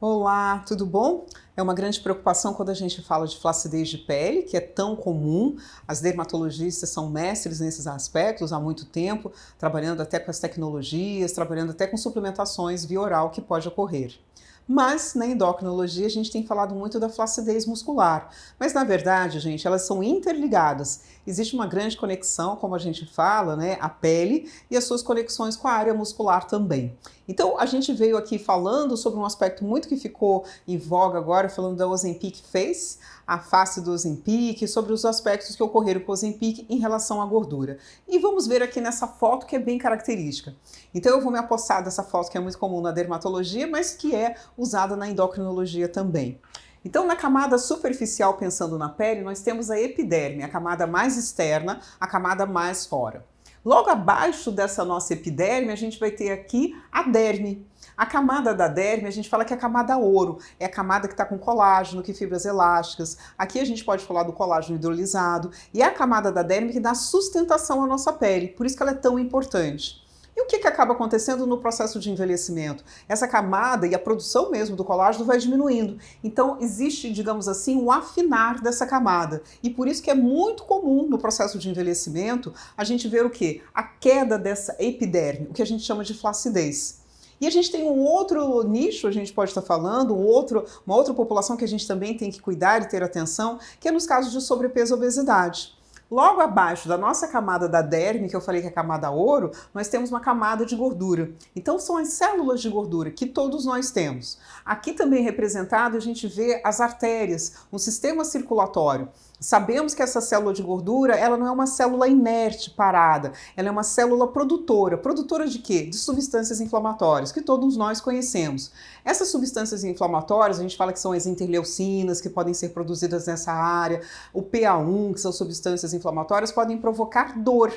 Olá, tudo bom? É uma grande preocupação quando a gente fala de flacidez de pele, que é tão comum. As dermatologistas são mestres nesses aspectos há muito tempo, trabalhando até com as tecnologias, trabalhando até com suplementações via oral que pode ocorrer. Mas na endocrinologia a gente tem falado muito da flacidez muscular. Mas na verdade, gente, elas são interligadas. Existe uma grande conexão, como a gente fala, né, a pele e as suas conexões com a área muscular também. Então a gente veio aqui falando sobre um aspecto muito que ficou em voga agora, falando da Ozempic Face, a face do Ozempic, sobre os aspectos que ocorreram com o Ozempic em relação à gordura. E vamos ver aqui nessa foto que é bem característica. Então eu vou me apossar dessa foto que é muito comum na dermatologia, mas que é usada na endocrinologia também. Então, na camada superficial, pensando na pele, nós temos a epiderme, a camada mais externa, a camada mais fora. Logo abaixo dessa nossa epiderme, a gente vai ter aqui a derme. A camada da derme, a gente fala que é a camada ouro, é a camada que está com colágeno, que fibras elásticas. Aqui a gente pode falar do colágeno hidrolisado, e é a camada da derme que dá sustentação à nossa pele, por isso que ela é tão importante. E o que acaba acontecendo no processo de envelhecimento? Essa camada e a produção mesmo do colágeno vai diminuindo. Então existe, digamos assim, um afinar dessa camada. E por isso que é muito comum no processo de envelhecimento a gente ver o quê? A queda dessa epiderme, o que a gente chama de flacidez. E a gente tem um outro nicho, a gente pode estar falando, uma outra população que a gente também tem que cuidar e ter atenção, que é nos casos de sobrepeso e obesidade. Logo abaixo da nossa camada da derme, que eu falei que é a camada ouro, nós temos uma camada de gordura. Então são as células de gordura que todos nós temos. Aqui também representado a gente vê as artérias, um sistema circulatório. Sabemos que essa célula de gordura, ela não é uma célula inerte, parada, ela é uma célula produtora. Produtora de quê? De substâncias inflamatórias, que todos nós conhecemos. Essas substâncias inflamatórias, a gente fala que são as interleucinas, que podem ser produzidas nessa área, o PA1, que são substâncias inflamatórias, podem provocar dor.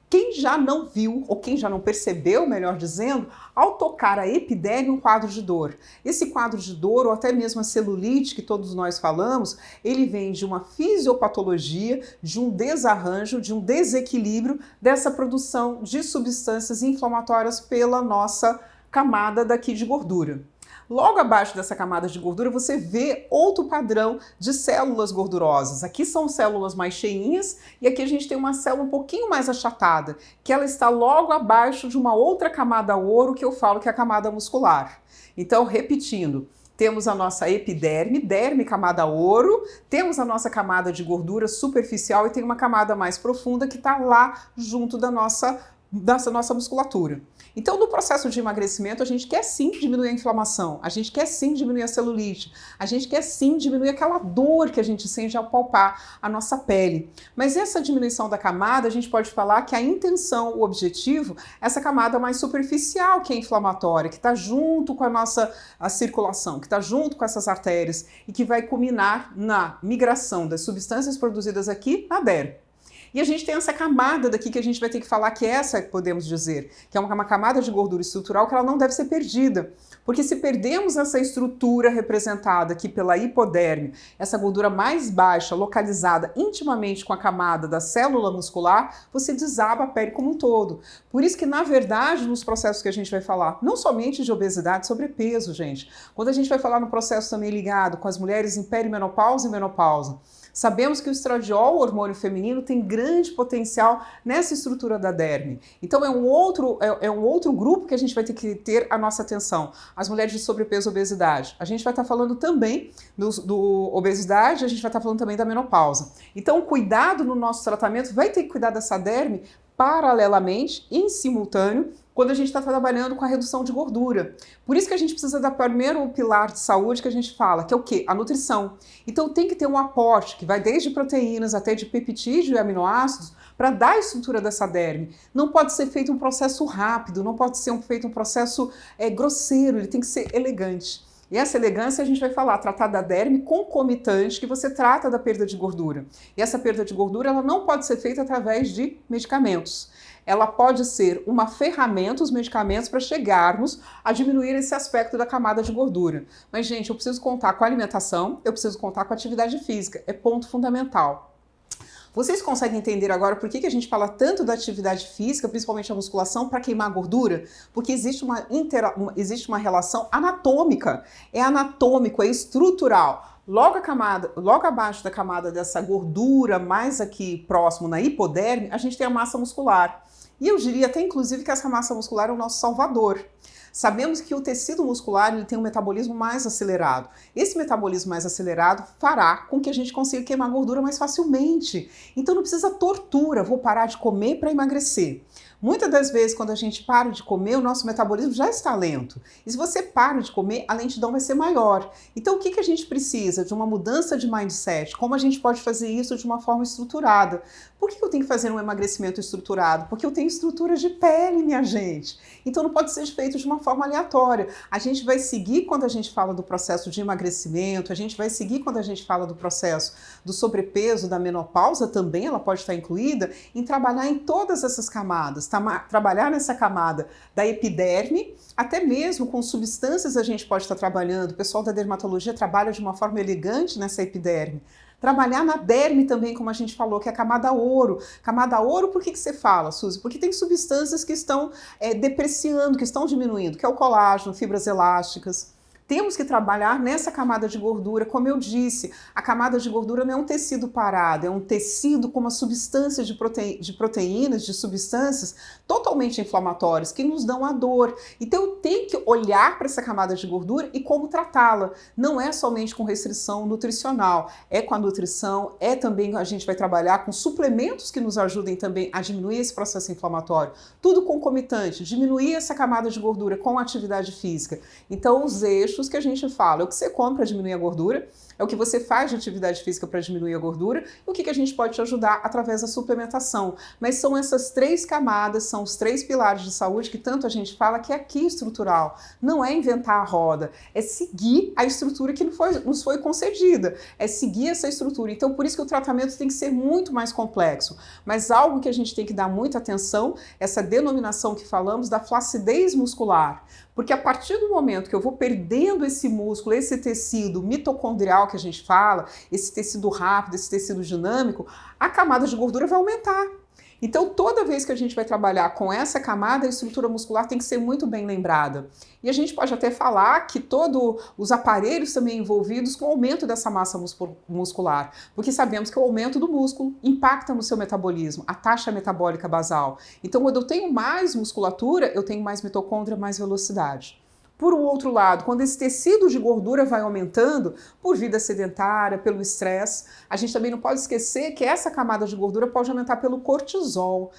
Quem já não viu, ou quem já não percebeu, melhor dizendo, ao tocar a epiderme, um quadro de dor. Esse quadro de dor, ou até mesmo a celulite que todos nós falamos, ele vem de uma fisiopatologia, de um desarranjo, de um desequilíbrio dessa produção de substâncias inflamatórias pela nossa camada daqui de gordura. Logo abaixo dessa camada de gordura você vê outro padrão de células gordurosas. Aqui são células mais cheinhas e aqui a gente tem uma célula um pouquinho mais achatada, que ela está logo abaixo de uma outra camada ouro que eu falo que é a camada muscular. Então, repetindo, temos a nossa epiderme, derme, camada ouro, temos a nossa camada de gordura superficial e tem uma camada mais profunda que está lá junto da nossa musculatura. Então, no processo de emagrecimento, a gente quer sim diminuir a inflamação, a gente quer sim diminuir a celulite, a gente quer sim diminuir aquela dor que a gente sente ao palpar a nossa pele. Mas essa diminuição da camada, a gente pode falar que a intenção, o objetivo, é essa camada mais superficial que é inflamatória, que está junto com a circulação, que está junto com essas artérias e que vai culminar na migração das substâncias produzidas aqui na derme. E a gente tem essa camada daqui que a gente vai ter que falar que essa, podemos dizer, que é uma camada de gordura estrutural que ela não deve ser perdida. Porque se perdemos essa estrutura representada aqui pela hipoderme, essa gordura mais baixa, localizada intimamente com a camada da célula muscular, você desaba a pele como um todo. Por isso que, na verdade, nos processos que a gente vai falar, não somente de obesidade, sobrepeso, gente. Quando a gente vai falar no processo também ligado com as mulheres em perimenopausa e menopausa, sabemos que o estradiol, o hormônio feminino, tem grande potencial nessa estrutura da derme. Então é um outro grupo que a gente vai ter que ter a nossa atenção. As mulheres de sobrepeso e obesidade. A gente vai estar falando também do obesidade, a gente vai estar falando também da menopausa. Então o cuidado no nosso tratamento vai ter que cuidar dessa derme paralelamente, em simultâneo, quando a gente está trabalhando com a redução de gordura. Por isso que a gente precisa dar primeiro pilar de saúde que a gente fala, que é o quê? A nutrição. Então tem que ter um aporte que vai desde proteínas até de peptídeo e aminoácidos para dar a estrutura dessa derme. Não pode ser feito um processo rápido, não pode ser feito um processo grosseiro, ele tem que ser elegante. E essa elegância a gente vai falar, tratar da derme concomitante, que você trata da perda de gordura. E essa perda de gordura ela não pode ser feita através de medicamentos. Ela pode ser uma ferramenta, os medicamentos, para chegarmos a diminuir esse aspecto da camada de gordura. Mas, gente, eu preciso contar com a alimentação, eu preciso contar com a atividade física, é ponto fundamental. Vocês conseguem entender agora por que a gente fala tanto da atividade física, principalmente a musculação, para queimar gordura? Porque existe uma relação anatômica. É anatômico, é estrutural. Logo abaixo da camada dessa gordura, mais aqui próximo na hipoderme, a gente tem a massa muscular. E eu diria até inclusive que essa massa muscular é o nosso salvador. Sabemos que o tecido muscular ele tem um metabolismo mais acelerado. Esse metabolismo mais acelerado fará com que a gente consiga queimar gordura mais facilmente. Então não precisa tortura, vou parar de comer para emagrecer. Muitas das vezes, quando a gente para de comer, o nosso metabolismo já está lento. E se você para de comer, a lentidão vai ser maior. Então, o que a gente precisa? De uma mudança de mindset. Como a gente pode fazer isso de uma forma estruturada? Por que eu tenho que fazer um emagrecimento estruturado? Porque eu tenho estrutura de pele, minha gente. Então, não pode ser feito de uma forma aleatória. A gente vai seguir quando a gente fala do processo de emagrecimento, a gente vai seguir quando a gente fala do processo do sobrepeso, da menopausa também, ela pode estar incluída, em trabalhar em todas essas camadas. Trabalhar nessa camada da epiderme, até mesmo com substâncias a gente pode estar trabalhando. O pessoal da dermatologia trabalha de uma forma elegante nessa epiderme. Trabalhar na derme também, como a gente falou, que é a camada ouro. Camada ouro, por que você fala, Suzy? Porque tem substâncias que estão depreciando, que estão diminuindo, que é o colágeno, fibras elásticas. Temos que trabalhar nessa camada de gordura, como eu disse, a camada de gordura não é um tecido parado, é um tecido com uma substância de proteínas, de substâncias totalmente inflamatórias, que nos dão a dor. Então eu tenho que olhar para essa camada de gordura e como tratá-la. Não é somente com restrição nutricional, é com a nutrição, é também a gente vai trabalhar com suplementos que nos ajudem também a diminuir esse processo inflamatório. Tudo concomitante, diminuir essa camada de gordura com a atividade física. Então os eixos que a gente fala, é o que você come para diminuir a gordura, é o que você faz de atividade física para diminuir a gordura e o que a gente pode te ajudar através da suplementação. Mas são essas três camadas, são os três pilares de saúde que tanto a gente fala que é aqui estrutural. Não é inventar a roda, é seguir a estrutura que nos foi concedida, é seguir essa estrutura. Então por isso que o tratamento tem que ser muito mais complexo. Mas algo que a gente tem que dar muita atenção, essa denominação que falamos da flacidez muscular. Porque a partir do momento que eu vou perdendo esse músculo, esse tecido mitocondrial que a gente fala, esse tecido rápido, esse tecido dinâmico, a camada de gordura vai aumentar. Então, toda vez que a gente vai trabalhar com essa camada, a estrutura muscular tem que ser muito bem lembrada. E a gente pode até falar que todos os aparelhos também envolvidos com o aumento dessa massa muscular, porque sabemos que o aumento do músculo impacta no seu metabolismo, a taxa metabólica basal. Então, quando eu tenho mais musculatura, eu tenho mais mitocôndria, mais velocidade. Por outro lado, quando esse tecido de gordura vai aumentando por vida sedentária, pelo estresse, a gente também não pode esquecer que essa camada de gordura pode aumentar pelo cortisol.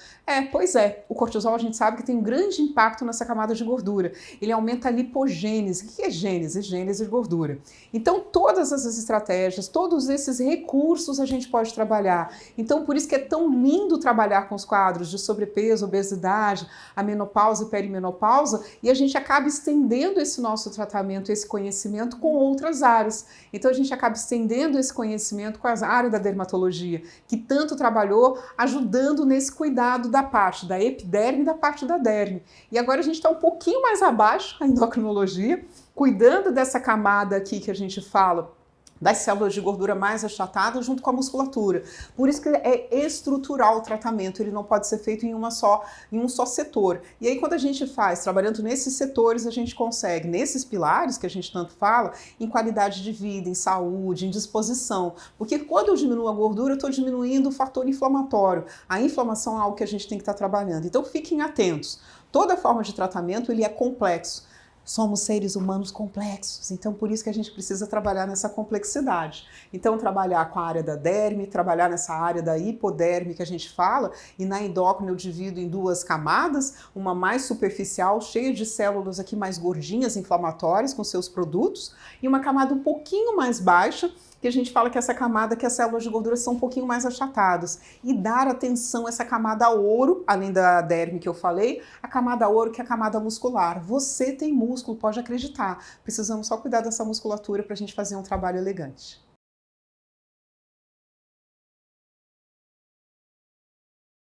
Pois é, o cortisol a gente sabe que tem um grande impacto nessa camada de gordura. Ele aumenta a lipogênese. O que é gênese? Gênese de gordura. Então, todas essas estratégias, todos esses recursos a gente pode trabalhar. Então, por isso que é tão lindo trabalhar com os quadros de sobrepeso, obesidade, a menopausa e perimenopausa, e a gente acaba estendendo esse nosso tratamento, esse conhecimento com outras áreas. Então a gente acaba estendendo esse conhecimento com a área da dermatologia, que tanto trabalhou ajudando nesse cuidado da parte da epiderme e da parte da derme. E agora a gente está um pouquinho mais abaixo, a endocrinologia, cuidando dessa camada aqui que a gente fala das células de gordura mais achatadas junto com a musculatura. Por isso que é estrutural o tratamento, ele não pode ser feito em um só setor. E aí quando a gente faz, trabalhando nesses setores, a gente consegue, nesses pilares que a gente tanto fala, em qualidade de vida, em saúde, em disposição. Porque quando eu diminuo a gordura, eu estou diminuindo o fator inflamatório. A inflamação é algo que a gente tem que estar trabalhando. Então fiquem atentos. Toda forma de tratamento, ele é complexo. Somos seres humanos complexos, então por isso que a gente precisa trabalhar nessa complexidade. Então trabalhar com a área da derme, trabalhar nessa área da hipoderme que a gente fala, e na endócrina eu divido em duas camadas, uma mais superficial, cheia de células aqui mais gordinhas, inflamatórias com seus produtos, e uma camada um pouquinho mais baixa, que a gente fala que essa camada, que as células de gordura são um pouquinho mais achatadas. E dar atenção a essa camada ouro, além da derme que eu falei, a camada ouro que é a camada muscular. Você tem músculo, pode acreditar. Precisamos só cuidar dessa musculatura para a gente fazer um trabalho elegante.